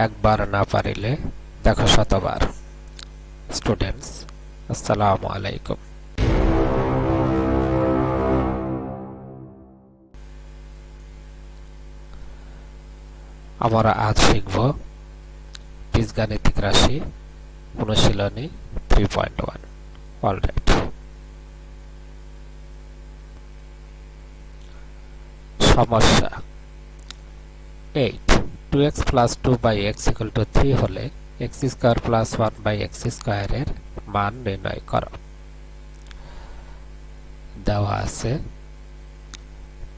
একবার না পারিলে দেখো শতবার। স্টুডেন্টস, আসসালামু আলাইকুম। আমরা আজ শিখব বীজগাণিতিক রাশি অনুশীলনী 3.1। অলরাইট, সমস্যা 8 2x plus 2 by x equal to 3 হলে x square plus 1 by x square এর মান নির্ণয় করো। দেওয়া আছে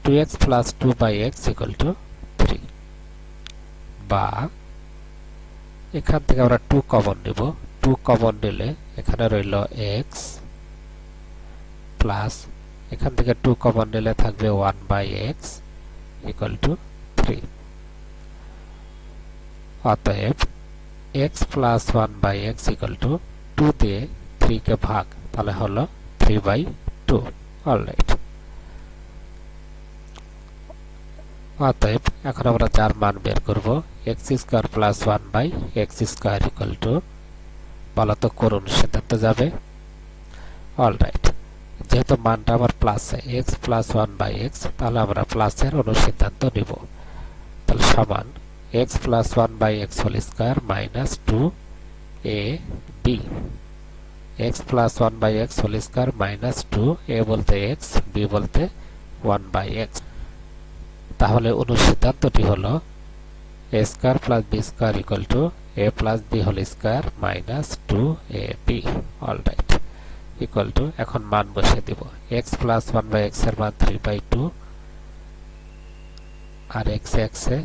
2x plus 2 by x equal to 3, বা এখান থেকে আমরা 2 কমন নিব। 2 কমন নিলে এখানে রইল x প্লাস এখান থেকে 2 কমন নিলে থাকবে 1 by x equal to 3। অতএব x plus 1 by x equal to 2 দিয়ে 3 কে ভাগ, তাহলে হলো 3/2। অলরাইট, অতএব এখন আমরা যার মান বের করব x square plus 1 by x square equal to, বলতো করুন সিদ্ধান্ত যাবে। অলরাইট, যেহেতু মানটা আমার প্লাসে x প্লাস 1 বাই x, তাহলে আমরা প্লাসের অনুসিদ্ধান্ত নিব। তাহলে সমান x plus 1 by x whole square minus 2ab, x plus 1 by x whole square minus 2, a বলতে x, b বলতে 1 বাই x। তাহলে অনুসিদ্ধান্তটি হলো a square plus b square equal to a plus b whole square minus 2ab। Alright, equal to, এখন মান বসিয়ে দিব। x plus 1 by x এর মান 3/2 আর x এ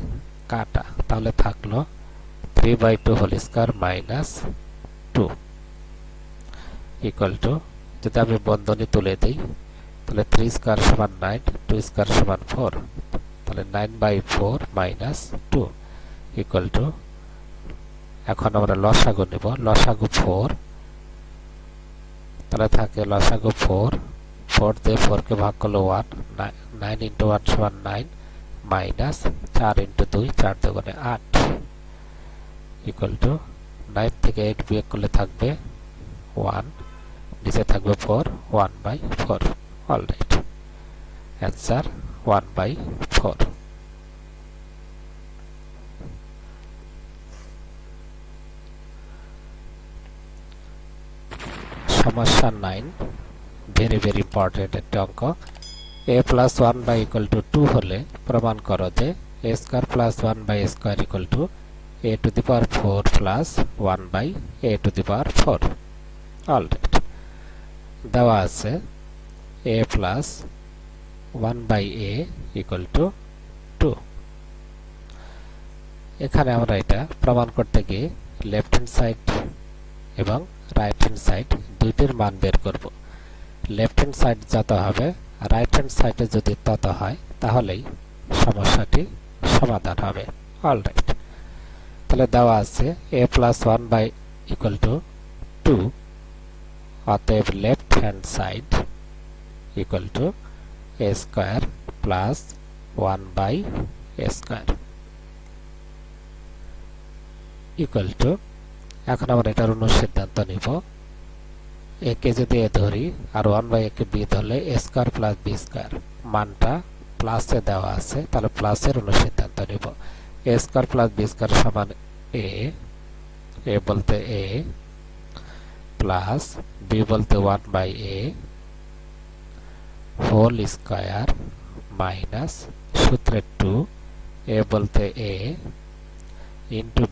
কাটা, তাহলে থাকলো 3/2 whole square minus 2 equal to, যদি আমি বন্ধনী তুলে দিই তাহলে 3 স্কয়ার সমান 9, 2 স্কয়ার সমান 4, তাহলে 9/4 মাইনাস 2 ইকুয়াল টু, এখন আমরা লসাগু নেব। লসাগু 4, তাহলে থাকে লসাগু 4, 4 দিয়ে 4 কে ভাগ করলে 1, 9 ইন্টু 1 সমান 9 মাইনাস 4 ইন্টু 2, 4 দুগুণে 8 ইকুয়াল টু, 9 থেকে 8 বিয়োগ করলে থাকবে 1, নিচে থাকবে 4, 1/4। Alright, answer 1/4। সমস্যা 9, ভেরি ভেরি ইম্পর্টেন্ট একটি অঙ্ক। a plus 1 by equal to 2 হলে প্রমাণ করো যে a square plus 1 by a square equal to a to the power 4 plus 1 by a to the power 4। Alright, দেওয়া আছে a plus 1 by a equal to 2। এখানে আমরা এটা প্রমাণ করতে গিয়ে লেফট হ্যান্ড সাইড এবং রাইট হ্যান্ড সাইড দুইটির মান বের করব। লেফট হ্যান্ড সাইড যত হবে, রাইট হ্যান্ড সাইডে যদি তত হয়, তাহলেই সমস্যাটি সমাধান হবে। অলরাইট, তাহলে দেওয়া আছে a plus 1 by equal to 2, অতএব left hand side equal to a square plus 1 by a square equal to, এখন আমরা এটার অনুসিদ্ধান্ত নিব। a কে যদি a ধরি আর 1 বাই a কে b ধরলে a square plus b square, মানটা প্লাসে দেওয়া আছে, তাহলে প্লাসের অনুসিদ্ধান্ত নিব। a square plus b square সমান a বলতে a প্লাস b বলতে 1 by a whole square minus সূত্রে 2, a বলতে a ইন্টু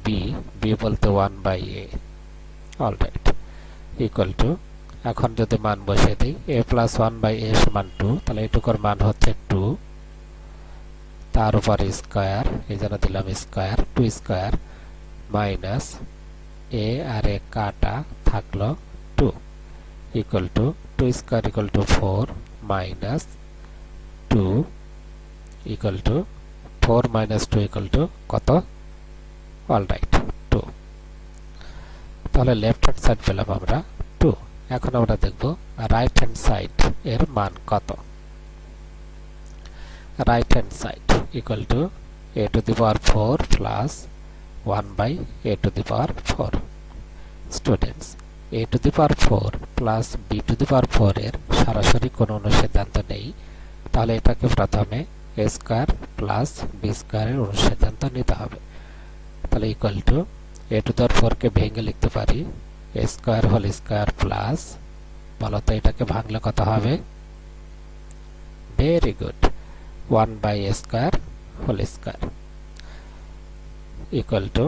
b বলতে 1 by a। Alright, equal to, এখন যদি মান বসিয়ে দিই a প্লাস 1 বাই a সমান 2, তাহলে এটুকুর মান হচ্ছে 2, তার উপর স্কয়ার, এই জন্য দিলাম স্কয়ার, 2 স্কয়ার মাইনাস a আর a কাটা, থাকলো 2 equal to, 2 square equal to 4 minus 2 equal to, 4 minus 2 equal to কত? অলরাইট, 2। তাহলে লেফট হ্যান্ড সাইড পেলাম আমরা 2। এখন আমরা দেখব রাইট হ্যান্ড সাইড এর মান কত। Right hand side equal to a to the power 4 plus 1/a to the power 4 students a to the power 4 plus b to the power 4 এর সরাসরি কোনো অনুসিদ্ধান্ত নেই তাহলে এটাকে প্রথমে a স্কয়ার প্লাস b স্কয়ারের অনুসিদ্ধান্ত নিতে হবে তাহলে equal to a to the power 4 কে ভেঙে লিখতে পারি a square whole square plus বলতো এটাকে ভাঙলে কত হবে very good 1/a square whole square equal to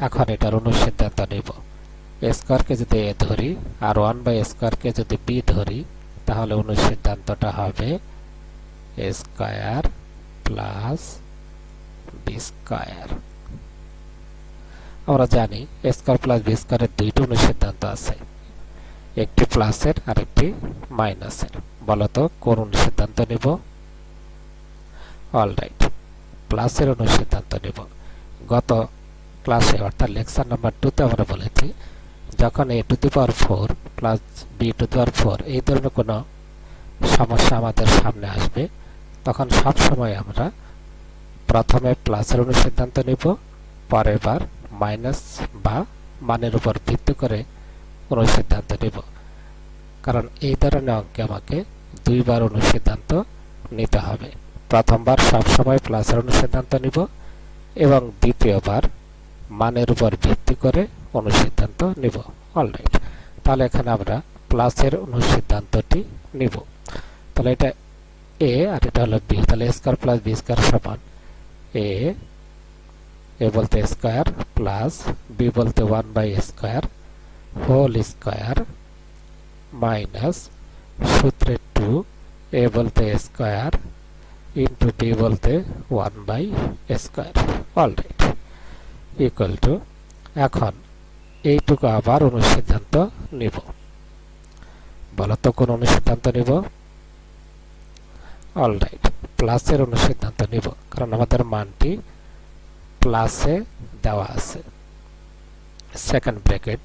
এখন এটার অনুসিদ্ধান্ত নেব a স্কয়ারকে যদি a ধরি আর 1/a স্কয়ারকে যদি b ধরি তাহলে অনুসিদ্ধান্তটা হবে a square plus b square আমরা জানি a স্কয়ার প্লাস b স্কয়ারের দুইটা অনুসিদ্ধান্ত আছে একটি প্লাসের আর একটি মাইনাসের বলতো কোন অনুসিদ্ধান্ত নেব অলরাইট প্লাসের অনুসিদ্ধান্ত নেব গত ক্লাসে অর্থাৎ লেকচার নাম্বার 2 তে আমরা বলেছি যখন a to the power 4 plus b to the power 4 এই ধরনের কোনো সমস্যা আমাদের সামনে আসবে তখন সব সময় আমরা প্রথমে প্লাসের অনুসিদ্ধান্ত নেব পরের বার মাইনাস বা মানের উপর ভিত্তি করে অনুসিদ্ধান্ত নেব কারণ এই ধরনের অঙ্কে আমাকে দুইবার অনুসিদ্ধান্ত নিতে হবে প্রথমবার সব সময় প্লাসের অনুসিদ্ধান্ত নিব এবং দ্বিতীয়বার মানের উপর ভিত্তি করে অনুসিদ্ধান্ত নিব অলরাইট তাহলে এখানে আমরা প্লাসের অনুসিদ্ধান্তটি নিব তাহলে এটা a আর এটা হলো b তাহলে a square plus b square সমান a বলতে স্কয়ার প্লাস b বলতে 1/a square whole square minus সূত্রে 2 a বলতে স্কয়ার ইনটু b বলতে 1/a square alright equal to এখন এইটুকু আবার অনুসিদ্ধান্ত নিব বলতো কোন অনুসিদ্ধান্ত নিব অলরাইট প্লাসের অনুসিদ্ধান্ত নিব কারণ আমাদের মানটি প্লাসে দেওয়া আছে সেকেন্ড ব্র্যাকেট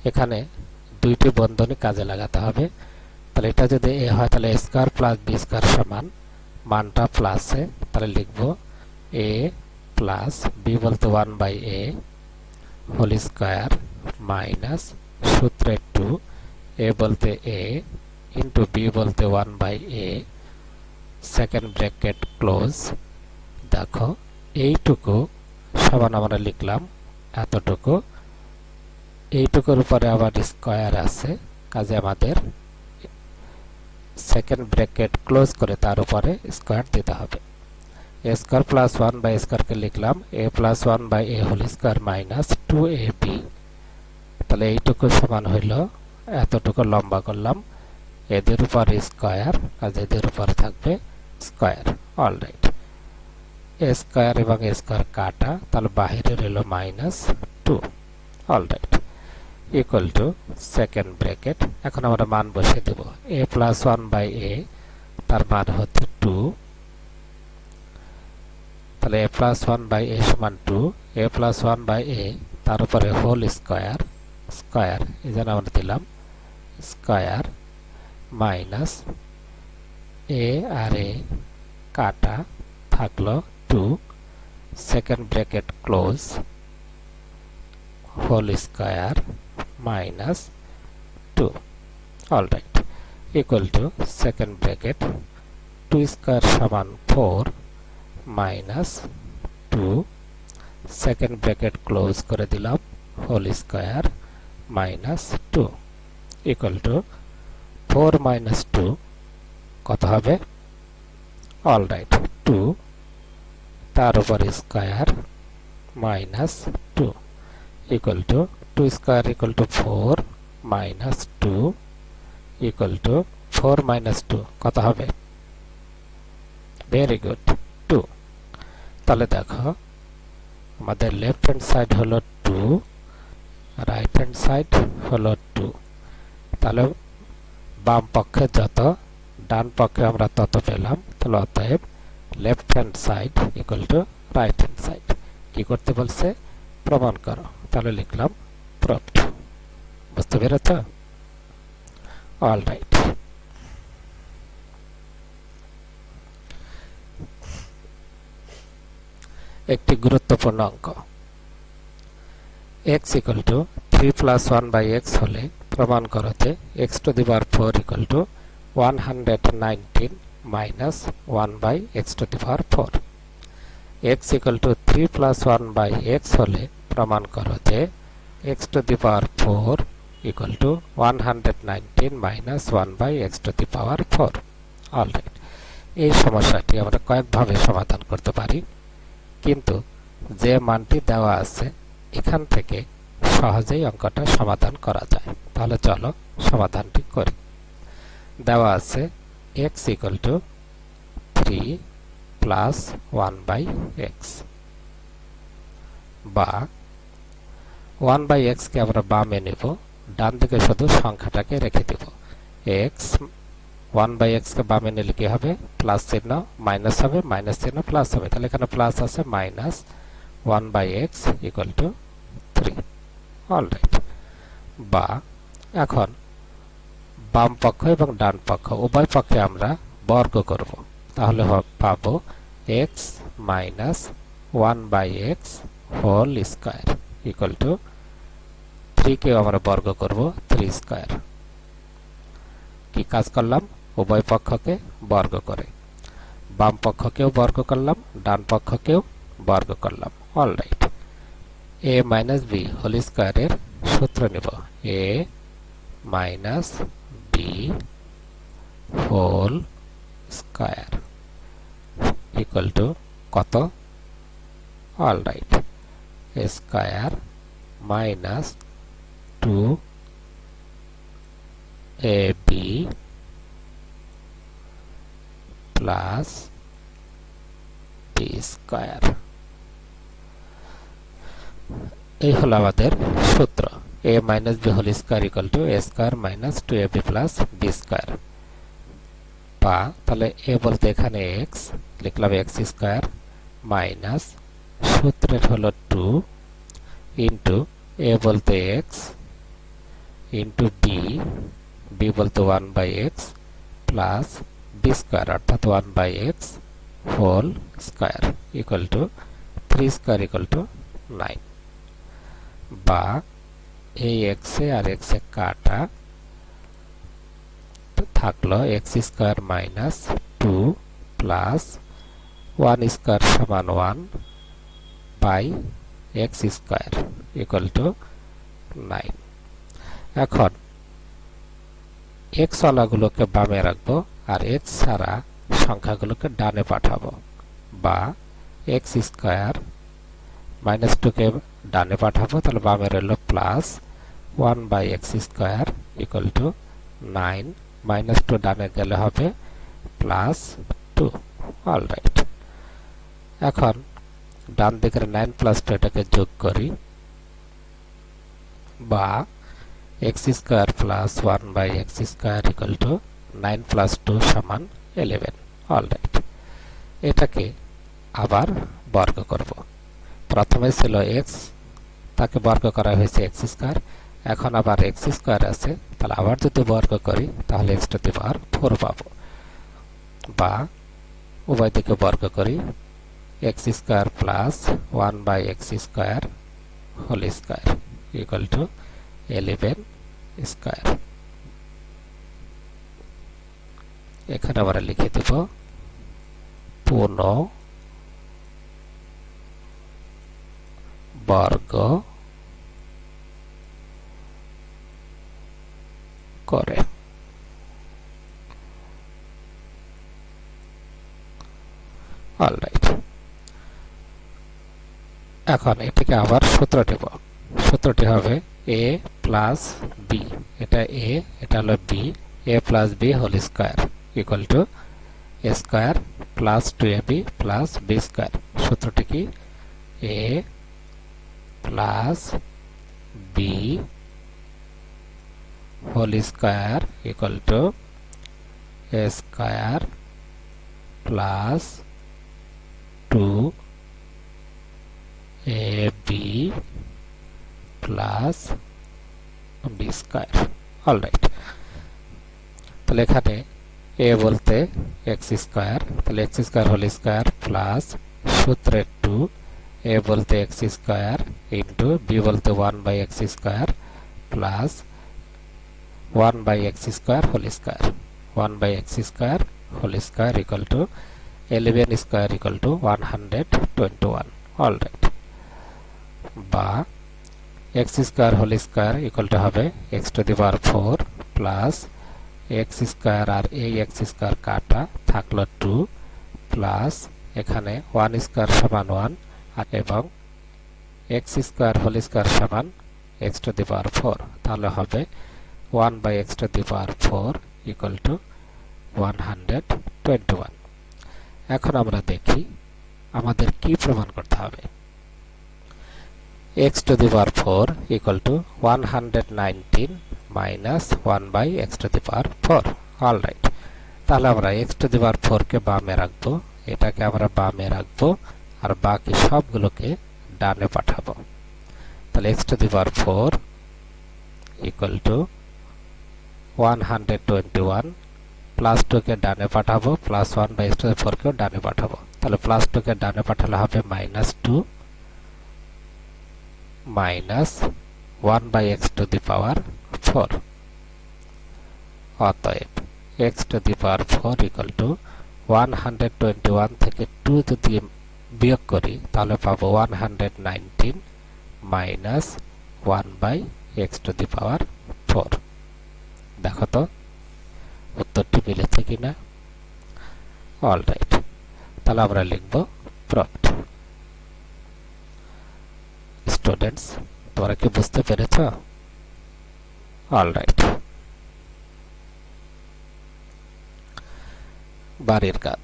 এখানে দুইটি বন্ধনী কাজে লাগাতে হবে তাহলে এটা যদি a হয় তাহলে a square plus b square সমান মানটা প্লাসে তাহলে লিখব a প্লাস b বলতে 1/a হোল স্কয়ার মাইনাস সূত্রে 2 a বলতে a ইনটু b বলতে 1/a সেকেন্ড ব্র্যাকেট ক্লোজ দেখো এইটুকু সমান আমরা লিখলাম এতটুকু এইটুকুর উপরে আবার স্কয়ার আছে কাজে আমাদের সেকেন্ড ব্র্যাকেট ক্লোজ করে তার উপরে স্কয়ার দিতে হবে a স্কয়ার প্লাস 1/a স্কয়ারকে লিখলাম a plus 1/a whole square minus 2ab তাহলে এইটুকু সমান হইল এতটুকু লম্বা করলাম এদের উপর স্কয়ার আর এদের উপর থাকবে স্কয়ার অলরাইট a স্কয়ার এবং a স্কয়ার কাটা তাহলে বাইরে রইল minus 2 alright equal to second bracket এখন আমরা মান বসিয়ে দেব a প্লাস 1/a তার মান হচ্ছে 2 তাহলে a প্লাস 1/a সমান 2 a প্লাস 1/a তার উপরে হোল স্কয়ার স্কয়ার এই জন্য আমরা দিলাম স্কয়ার মাইনাস a আর a কাটা থাকলো 2 second bracket close whole square minus 2 alright equal to second bracket 2 square সমান 4 মাইনাস 2 সেকেন্ড ব্র্যাকেট ক্লোজ করে দিলাম whole square minus 2 equal to 4 minus 2 কত হবে অলরাইট 2 তার উপর square minus 2 equal to 2 square equal to 4 minus 2 equal to 4 minus 2 কত হবে very good 2 তাহলে দেখো আমাদের লেফট হ্যান্ড সাইড হলো 2 রাইট হ্যান্ড সাইড হলো 2 তাহলে বাম পক্ষে যত ডান পক্ষে আমরা তত পেলাম তাহলে অতএব left hand side equal two right hand side কি করতে বলছে প্রমাণ করো তাহলে লিখলাম প্রুভড বুঝতে পেরেছ অলরাইট একটি গুরুত্বপূর্ণ অঙ্ক। x equal to 3 plus 1 by x হলে প্রমাণ করো যে x to the power 4 equal to 119 minus 1 by x to the power 4। x equal to 3 plus 1 by x হলে প্রমাণ করো যে x to the power 4 equal to 119 minus 1 by x to the power 4। Alright, এই সমস্যাটি আমরা কয়েকভাবে সমাধান করতে পারি, কিন্তু যে মানটি দেওয়া আছে এখান থেকে সহজেই অঙ্কটা সমাধান করা যায়। তাহলে চলো সমাধানটি করি। দেওয়া আছে x equal to 3 plus 1 by x, বা 1 by x কে আমরা বামে নেব, ডান দিকে শুধু সংখ্যাটাকে রেখে দেব। x 1 by x কে বামে নিলে কি হবে? প্লাস চিহ্ন মাইনাস হবে, মাইনাস চিহ্ন প্লাস হবে, তাহলে এখানে প্লাস আছে, minus 1 by x equal to 3। Alright, বা এখন বাম পক্ষ এবং ডান পক্ষ উভয় পক্ষে আমরা বর্গ করব, তাহলে পাবো x minus 1 by x whole square equal to 3 কে আমরা বর্গ করব 3 স্কয়ার। কি কাজ করলাম? উভয় পক্ষকে বর্গ করে বাম পক্ষকেও বর্গ করলাম, ডান পক্ষকেও বর্গ করলাম। Alright, a minus b whole স্কয়ারের সূত্র নেব, a minus b whole square equal to কত? Alright, a square minus 2ab plus b square. এই হলো আমাদের সূত্র, a minus b whole square equal to a square minus 2ab plus b square. বা তাহলে a বলতে এখানে x লিখলাম, x স্কয়ার মাইনাস সূত্রের হলো 2 ইন্টু a বলতে x ইন্টু b বলতে 1 by x plus b square অর্থাৎ 1 by x whole square equal to 3 square equal to 9। বা এই x এ আর x এ কাটা থাকলো x square minus 2 plus 1 square সমান 1 by x square equal to 9। এখন x ওয়ালাগুলোকে বামে রাখবো আর x ছাড়া সংখ্যাগুলোকে ডানে পাঠাবো, বা x স্কয়ার মাইনাস 2 কে ডানে পাঠাবো, তাহলে বামে রইল plus 1 by x square equal to 9, minus 2 ডানে গেলে হবে প্লাস 2। অলরাইট, এখন ডান দিকের 9 প্লাস 2 এটাকে যোগ করি, বা x square plus 1 by x square equal to 9 plus 2 সমান 11। অলরাইট, এটাকে আবার বর্গ করব। প্রথমে ছিল x, তাকে বর্গ করা হয়েছে x স্কয়ার, এখন আবার x স্কয়ার আছে, তাহলে আবার যদি বর্গ করি তাহলে x টু দি পাওয়ার 4 পাবো। বা উভয় দিকে বর্গ করি, x square plus 1 by x square whole square equal to 11 square. এখানে আমরা লিখে দেব পূর্ণ বর্গ করে। অলরাইট, এখন এটিকে আবার সূত্র দেব। সূত্রটি হবে a প্লাস b, এটা a এটা হলো b, a plus b whole square equal to a square plus 2ab plus b square. সূত্রটি কি? a plus b whole square equal to a square plus 2ab plus b square. Alright, তাহলে এখানে a বলতে x square, তাহলে x square whole square plus সূত্রের 2 a বলতে x square into b বলতে 1/x square plus 1/x square whole square 1/x square whole square equal to 11 square equal to 121 alright বা x square whole square equal to হবে x to the power 4 plus x square আর এই x square কাটা থাকলো 2 plus এখানে 1 square সমান 1 আর এবং x square whole square সমান x টু দি পাওয়ার 4 তাহলে হবে 1/x two the power 4 equal to 121 এখন আমরা দেখি আমাদের কি প্রমাণ করতে হবে x to the power 4 equal to 119 minus 1/x to the power 4 alright তাহলে আমরা x to the power 4 কে বামে রাখবো এটাকে আমরা বামে রাখবো আর বাকি সবগুলোকে ডানে পাঠাবো তাহলে x to the power 4 equal to 121 plus 2 কে ডানে পাঠাবো প্লাস 1/x to the 4 কেও ডানে পাঠাবো তাহলে প্লাস 2 কে ডানে পাঠালে হবে -2 minus 1/x to the power 4 অতএব x to the power 4 equal to 121 থেকে 2 যদি বিয়োগ করি তাহলে পাবো 119 minus 1/x to the power 4 দেখো তো উত্তরটি মিলেছে কিনা অলরাইট তাহলে আমরা লিখব প্রুভড স্টুডেন্টস তোমরা কি বুঝতে পেরেছ অলরাইট বাড়ির কাজ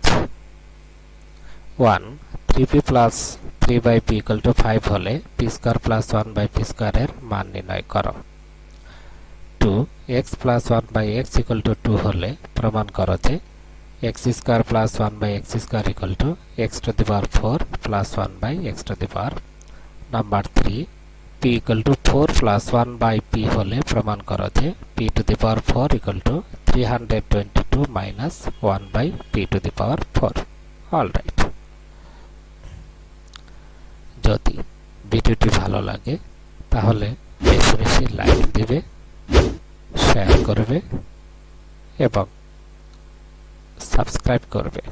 1 3p plus 3/p equal to 5 হলে p square plus 1/p square এর মান নির্ণয় করো 2 x plus 1/x equal to 2 হলে প্রমাণ করো যে x square plus 1/x square equal to x to the power 4 plus 1/x to the power number 3 p equal to 4 plus 1/p হলে প্রমাণ করো যে p to the power 4 equal to 322 minus 1/p to the power 4 alright যদি ভিডিওটি ভালো লাগে তাহলে বেশি বেশি লাইক দিবে শেয়ার করবে এবং সাবস্ক্রাইব করবে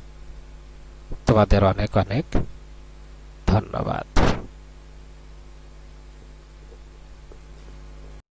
তোমাদের অনেক অনেক ধন্যবাদ